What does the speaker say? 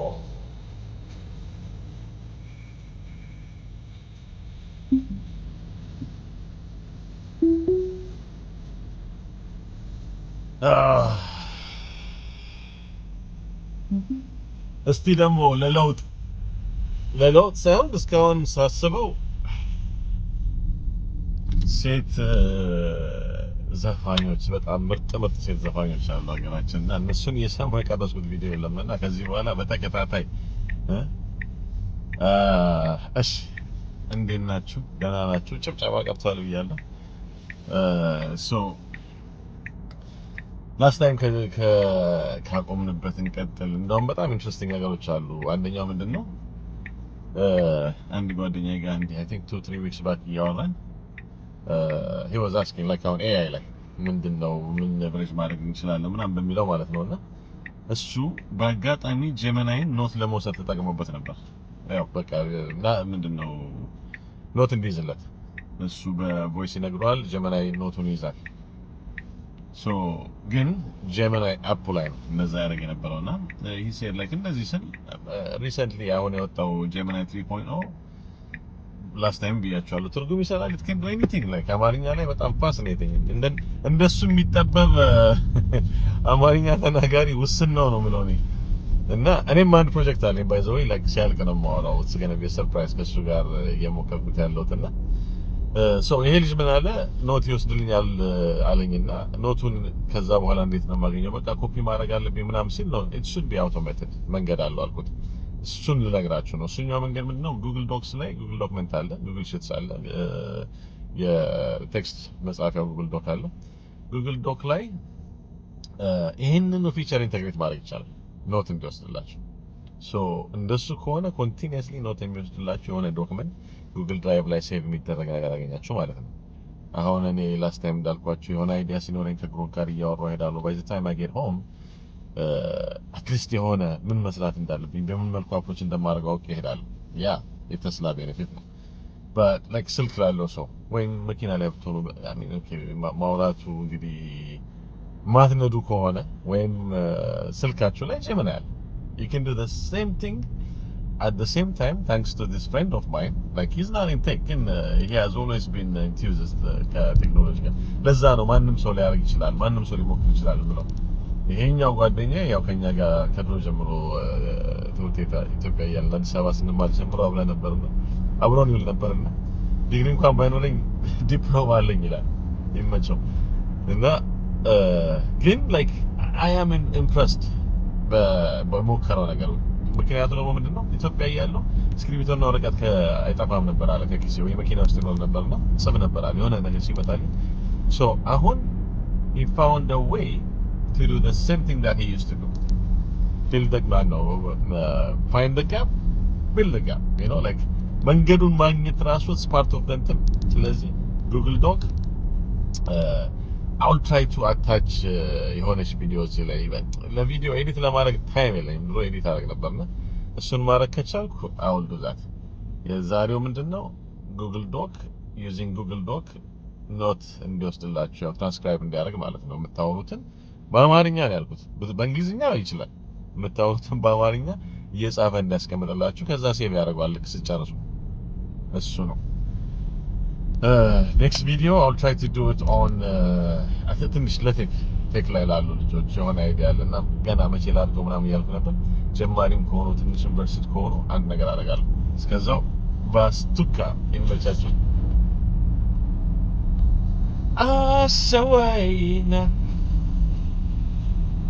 call. እስቲ ደግሞ ለለውጥ ሳይሆን እስካሁን ሳስበው ሴት ዘፋኞች በጣም ምርጥ ሴት ዘፋኞች አሉ ሀገራችን እና እነሱን እየሰማሁ የቀረጽኩት ቪዲዮ የለም እና ከዚህ በኋላ በተከታታይ እሺ እንዴት ናችሁ? ደህና ናችሁ? ጭብጨባ ቀርቷል ብያለሁ። ላስት ታይም ካቆምንበት እንቀጥል። እንደውም በጣም ኢንትረስቲንግ ነገሮች አሉ። አንደኛው ምንድነው አንድ ጓደኛዬ ጋር እንዲህ አይ ቲንክ 2-3 ዊክስ ባክ እያወራን he was asking like አሁን ኤአይ ላይ ምንድነው ምን ሌቨሬጅ ማድረግ እንችላለን ምናምን በሚለው ማለት ነውና እሱ በአጋጣሚ ጀመናይን ኖት ለመውሰድ ተጠቅሞበት ነበር። ያው በቃ ምንድነው ኖት እንዲይዝለት እሱ በቮይስ ይነግረዋል፣ ጀመናይ ኖቱን ይይዛል። ግን ጀመናይ አፕ ላይ ነው እነዛ ያደረገ የነበረውና he said like እንደዚህ ስል ሪሰንትሊ አሁን የወጣው ጀመናይ 3.0 ላስት ታይም ብያቸዋለሁ ትርጉም ይሰራል። it can do anything like አማርኛ ላይ በጣም ፋሲኔቲንግ እንደሱ የሚጠበብ አማርኛ ተናጋሪ ውስን ነው የምለው እኔ እና እኔም አንድ ፕሮጀክት አለኝ ባይ ዘ ወይ ላይክ ሲያልቅ ነው የማወራው። it's gonna be a surprise ከሱ ጋር እየሞከርኩት ያለሁትና ይሄ ልጅ ምን አለ ኖት ይወስድልኛል አለኝና ኖቱን ከዛ በኋላ እንዴት ነው የማገኘው? በቃ ኮፒ ማድረግ አለብኝ ምናምን ሲል ነው it should be automated መንገድ አለው አልኩት። እሱን ልነግራችሁ ነው። እሱኛው መንገድ ምንድነው? ጉግል ዶክስ ላይ ጉግል ዶክመንት አለ፣ ጉግል ሺትስ አለ፣ የቴክስት መጻፊያው ጉግል ዶክ አለ። ጉግል ዶክ ላይ ይሄንን ፊቸር ኢንተግሬት ማድረግ ይቻላል ኖት እንዲወስድላችሁ። እንደሱ ከሆነ ኮንቲኒየስሊ ኖት የሚወስድላችሁ የሆነ ዶክመንት ጉግል ድራይቭ ላይ ሴቭ የሚደረግ ነገር ያገኛችሁ ማለት ነው። አሁን እኔ ላስት ታይም እንዳልኳችሁ የሆነ አይዲያ ሲኖረኝ ከግሩፕ ጋር እያወራሁ እሄዳለሁ። ባይ ዘ ታይም አይ ጌት ሆም አትሊስት የሆነ ምን መስራት እንዳለብኝ በምን መልኩ አፕሮች እንደማደርገው አውቄ እሄዳለሁ። ያ የተስላ ቤኔፊት ነው። ላይክ ስልክ ላለው ሰው ወይም መኪና ላይ ብትሆኑ ማውራቱ እንግዲህ ማትነዱ ከሆነ ወይም ስልካችሁ ላይ ጀመና ያለ you can do the same thing at the same time thanks to this friend of mine. Like he's not in tech and he has always been enthusiast ከቴክኖሎጂ ጋር። ለዛ ነው ማንም ሰው ሊያደርግ ይችላል፣ ማንም ሰው ሊሞክር ይችላል ብለው ይሄኛው ጓደኛ ያው ከኛ ጋር ከድሮ ጀምሮ ትምህርት ቤት ኢትዮጵያ እያለን አዲስ አበባ ስንማር ጀምሮ አብረን ይውል ነበርና ዲግሪ እንኳን ባይኖረኝ ዲፕሎማ አለኝ ይላል። ይመቸው እና ግን ላይክ አይ አም ኢምፕረስድ በሞከረው ነገር። ምክንያቱ ደግሞ ምንድነው ኢትዮጵያ እያለሁ እስክሪብቶና ወረቀት አይጠፋም ነበር አለ ከኪሴ ወይ መኪና ውስጥ ይኖር ነበርና ጽፍ ነበር አለ የሆነ ነገር ሲመጣልኝ አሁን he found a way to do the same thing that he used to do. Find the gap, build the gap. You know, like መንገዱን ማግኘት ራሱ is part of the thing. ስለዚህ Google Doc I'll try to attach የሆነች ቪዲዮ እዚህ ላይ ለቪዲዮ ኤዲት ለማድረግ ታይም የለኝም። ድሮ ኤዲት አደርግ ነበርና እሱን ማድረግ ከቻልኩ I will do that። የዛሬው ምንድነው Google Doc using Google Doc ኖት እንዲወስድላችሁ ያው ትራንስክራይብ እንዲያደርግ ማለት ነው። የምታወሩትን በአማርኛ ነው ያልኩት፣ በእንግሊዝኛ ይችላል። የምታወሩትን በአማርኛ እየጻፈ እንዲያስቀምጥላችሁ ከዛ ሴቭ ያደርጋል ልክ ስጨርሱ። እሱ ነው ኔክስት ቪዲዮ I'll try to do it on ትንሽ ለቴክ ላይ ላሉ ልጆች የሆነ አይዲያ አለና ገና መቼ ላድርገው ምናምን እያልኩ ነበር። ጀማሪም ከሆኑ ትንሽ ዩኒቨርሲቲ ከሆኑ አንድ ነገር አደርጋለሁ። እስከዛው ባስቱካ ይመቻችሁ። Asawaina